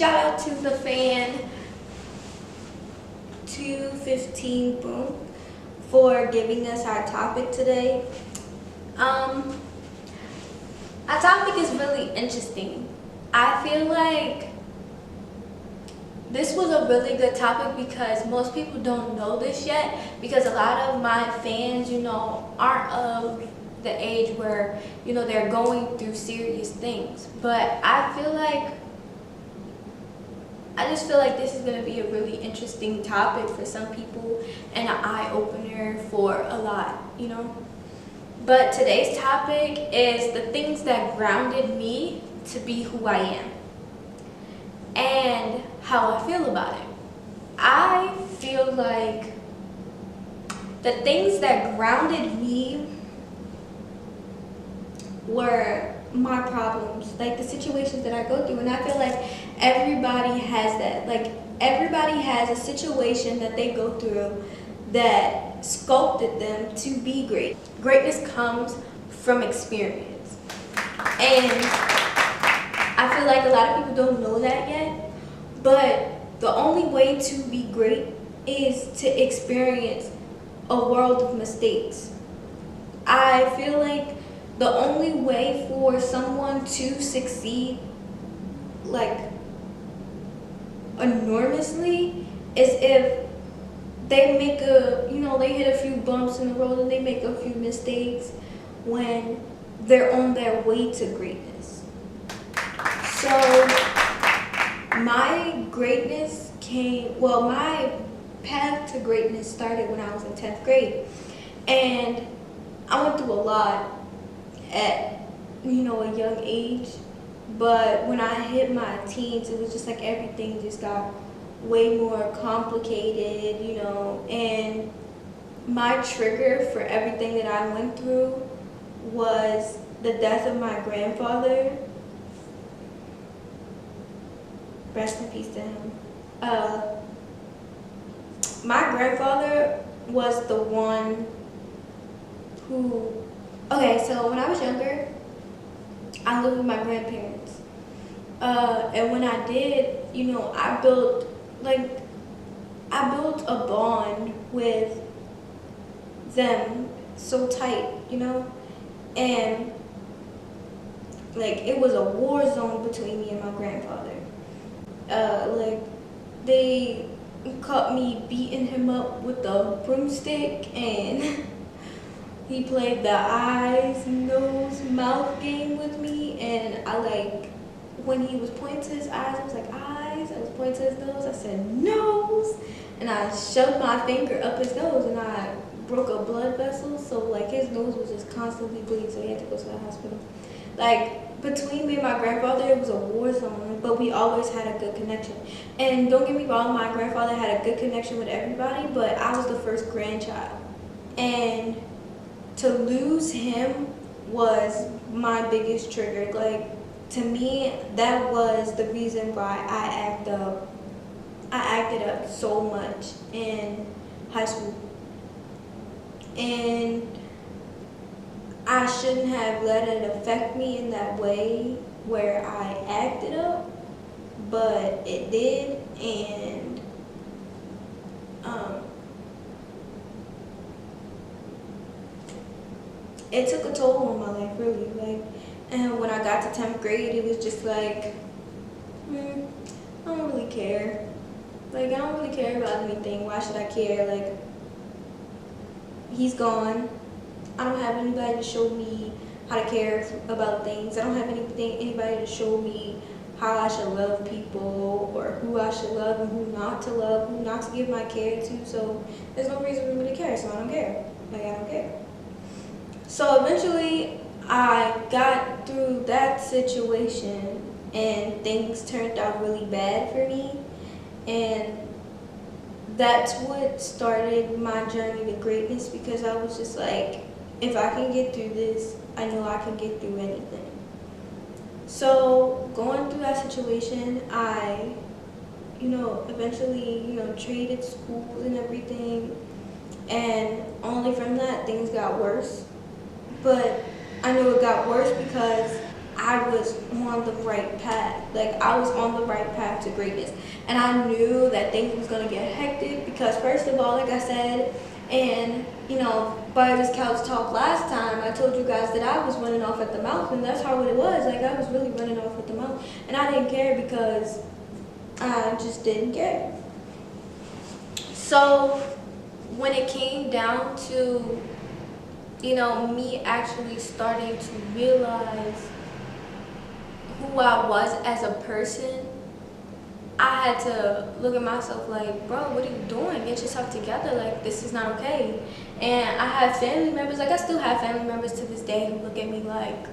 Shout out to the fan 215 Boom for giving us our topic today. Our topic is really interesting. I feel like this was a really good topic because most people don't know this yet, because a lot of my fans, aren't of the age where, they're going through serious things. But I just feel like this is going to be a really interesting topic for some people and an eye-opener for a lot, But today's topic is the things that grounded me to be who I am and how I feel about it. I feel like the things that grounded me were my problems, like the situations that I go through. And I feel like everybody has that. Like, everybody has a situation that they go through that sculpted them to be great. Greatness comes from experience. And I feel like a lot of people don't know that yet, but the only way to be great is to experience a world of mistakes. I feel like the only way for someone to succeed, like, enormously is if they make they hit a few bumps in the road and they make a few mistakes when they're on their way to greatness. So my path to greatness started when I was in 10th grade. And I went through a lot at, a young age. But when I hit my teens, it was just like everything just got way more complicated, and my trigger for everything that I went through was the death of my grandfather. Rest in peace to him. My grandfather was the one who, so when I was younger, I lived with my grandparents. And when I did, I built a bond with them so tight, and it was a war zone between me and my grandfather. They caught me beating him up with a broomstick, and he played the eyes, nose, mouth game with me, and when he was pointing to his eyes, I was like, eyes. I was pointing to his nose, I said, nose. And I shoved my finger up his nose, and I broke a blood vessel, so his nose was just constantly bleeding, so he had to go to the hospital. Between me and my grandfather, it was a war zone, but we always had a good connection. And don't get me wrong, my grandfather had a good connection with everybody, but I was the first grandchild. And to lose him was my biggest trigger. To me, that was the reason why I acted up so much in high school. And I shouldn't have let it affect me in that way where I acted up, but it did, and it took a toll on my life, really. And when I got to 10th grade, it was just I don't really care. I don't really care about anything. Why should I care? He's gone. I don't have anybody to show me how to care about things. I don't have anybody to show me how I should love people, or who I should love and who not to love, who not to give my care to. So there's no reason for me to care, so I don't care. I don't care. So eventually I got through that situation and things turned out really bad for me. And that's what started my journey to greatness, because I was just if I can get through this, I know I can get through anything. So going through that situation, I, eventually, traded schools and everything. And only from that, things got worse. But I knew it got worse because I was on the right path. Like, I was on the right path to greatness. And I knew that things was gonna get hectic because, first of all, like I said, and you know, by this couch talk last time, I told you guys that I was running off at the mouth, and that's how it was. Like, I was really running off at the mouth, and I didn't care because I just didn't care. So when it came down to, you know, me actually starting to realize who I was as a person, I had to look at myself like, bro, what are you doing? Get yourself together. Like, this is not okay. And I have family members, like I still have family members to this day who look at me like,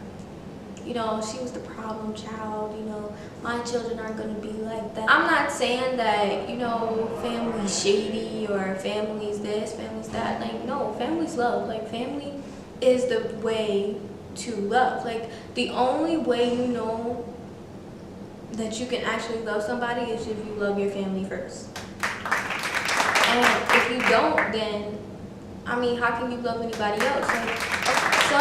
you know, she was the problem child, you know, my children aren't going to be like that. I'm not saying that, you know, family's shady or family's this, family's that. Like, no, family's love. Like, family is the way to love. Like, the only way you know that you can actually love somebody is if you love your family first. And if you don't, then, I mean, how can you love anybody else? Like, so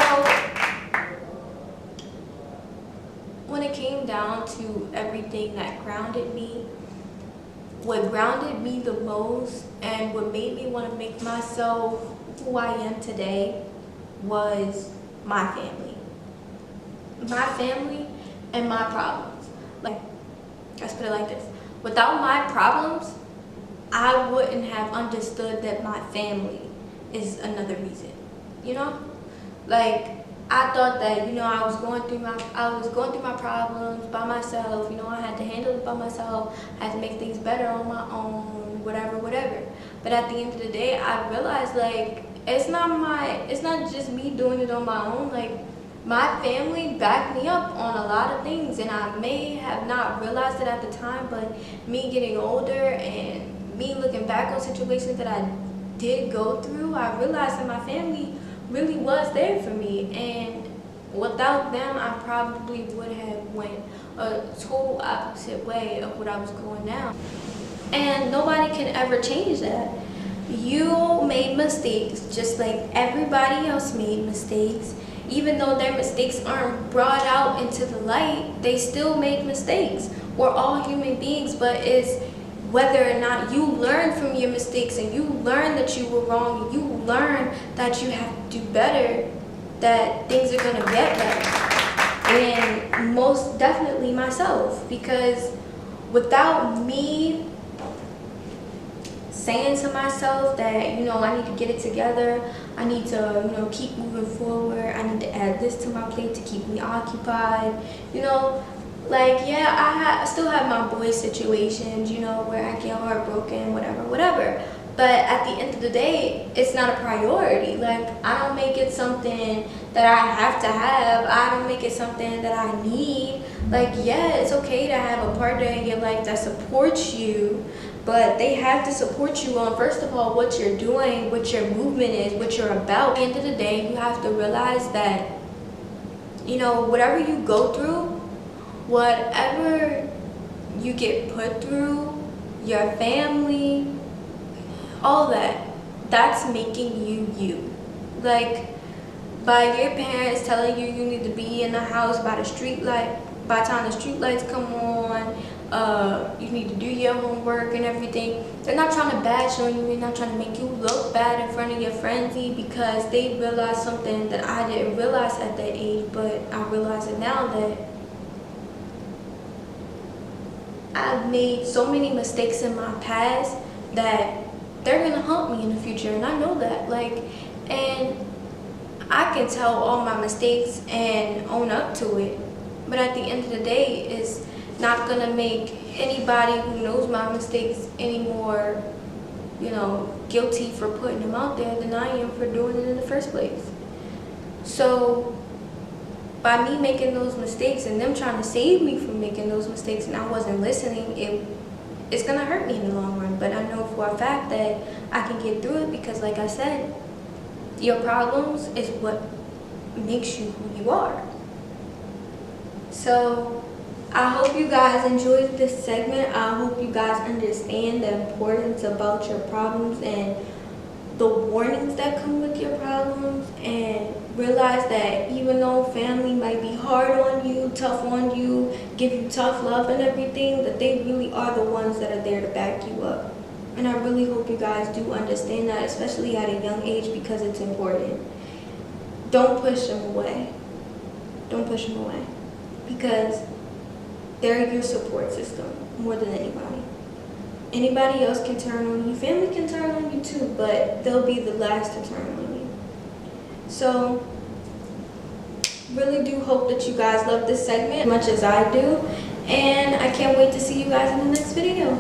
when it came down to everything that grounded me, what grounded me the most and what made me want to make myself who I am today was my family. My family and my problems. Like, let's put it like this. Without my problems, I wouldn't have understood that my family is another reason. You know? Like, I thought that, you know, I was going through my problems by myself. You know, I had to handle it by myself. I had to make things better on my own, whatever. But at the end of the day, I realized, like, it's not just me doing it on my own. Like, my family backed me up on a lot of things, and I may have not realized it at the time, but me getting older and me looking back on situations that I did go through, I realized that my family really was there for me, and without them, I probably would have went a total opposite way of what I was going now. And nobody can ever change that. You made mistakes just like everybody else made mistakes. Even though their mistakes aren't brought out into the light, they still make mistakes. We're all human beings, but it's whether or not you learn from your mistakes and you learn that you were wrong and you learn that you have to do better, that things are gonna get better. And most definitely myself, because without me saying to myself that, you know, I need to get it together, I need to, you know, keep moving forward, I need to add this to my plate to keep me occupied, you know, like, yeah, I still have my boy situations, you know, where I get heartbroken, whatever. But at the end of the day, it's not a priority. Like, I don't make it something that I have to have. I don't make it something that I need. Like, yeah, it's okay to have a partner in your life that supports you, but they have to support you on, first of all, what you're doing, what your movement is, what you're about. At the end of the day, you have to realize that, you know, whatever you go through, whatever you get put through, your family, all that, that's making you you. Like, by your parents telling you you need to be in the house by the street light, by the time the street lights come on, you need to do your homework and everything. They're not trying to bash on you, they're not trying to make you look bad in front of your friends, because they realized something that I didn't realize at that age, but I realize it now, that I've made so many mistakes in my past that they're gonna haunt me in the future, and I know that. Like, and I can tell all my mistakes and own up to it, but at the end of the day, it's not gonna make anybody who knows my mistakes any more, you know, guilty for putting them out there than I am for doing it in the first place. So by me making those mistakes and them trying to save me from making those mistakes, and I wasn't listening, it's gonna hurt me in the long run. But I know for a fact that I can get through it, because like I said, your problems is what makes you who you are. So I hope you guys enjoyed this segment. I hope you guys understand the importance about your problems and the warnings that come with your problems, and realize that even though family might be hard on you, tough on you, give you tough love and everything, that they really are the ones that are there to back you up. And I really hope you guys do understand that, especially at a young age, because it's important. Don't push them away. Don't push them away, because they're your support system more than anybody. Anybody else can turn on you. Family can turn on you too, but they'll be the last to turn on you. So, really do hope that you guys love this segment as much as I do. And I can't wait to see you guys in the next video.